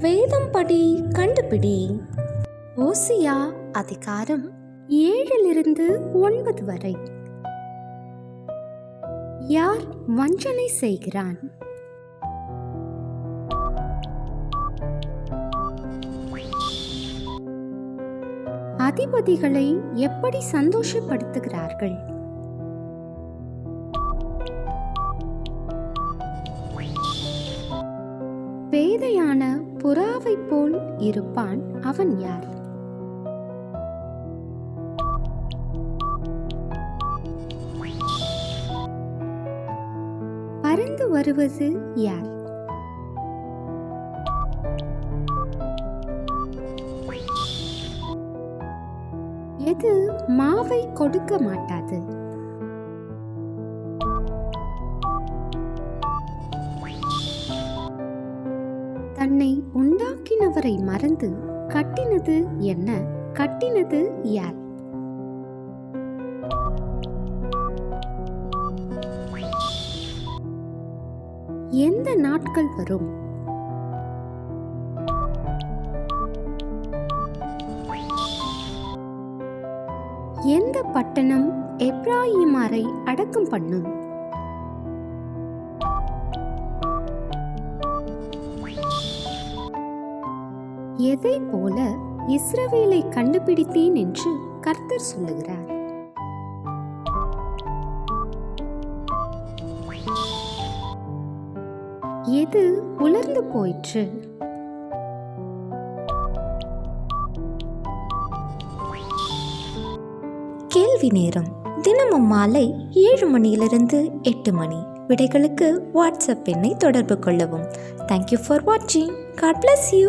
வேதம் படி கண்டுபிடி. ஓசியா அதிகாரம் 7-9 வரை. யார் வஞ்சனை செய்கிறான்? அதிபதிகளை எப்படி சந்தோஷப்படுத்துகிறார்கள்? பேதையான புறாவை போல் இருப்பான் அவன் யார்? பறந்து வருவது யார்? எது மாவை கொடுக்க மாட்டாது? தன்னை உண்டாக்கினவரை மறந்து கட்டினது என்ன? கட்டினது யார்? எந்த நாட்கள் வரும்? எந்த பட்டணம் எப்ராயிமாரை அடக்கம் பண்ணும்? எதை போல இஸ்ரவேலை கண்டுபிடித்தேன் என்று கர்த்தர் சொல்லுகிறார். எது உலர்ந்து போயிற்று? கேள்வி நேரம் தினமும் மாலை 7 மணியிலிருந்து 8 மணி. விடைகளுக்கு வாட்ஸ்அப் எண்ணை தொடர்பு கொள்ளவும். தேங்க்யூ ஃபார் வாட்சிங். God bless you.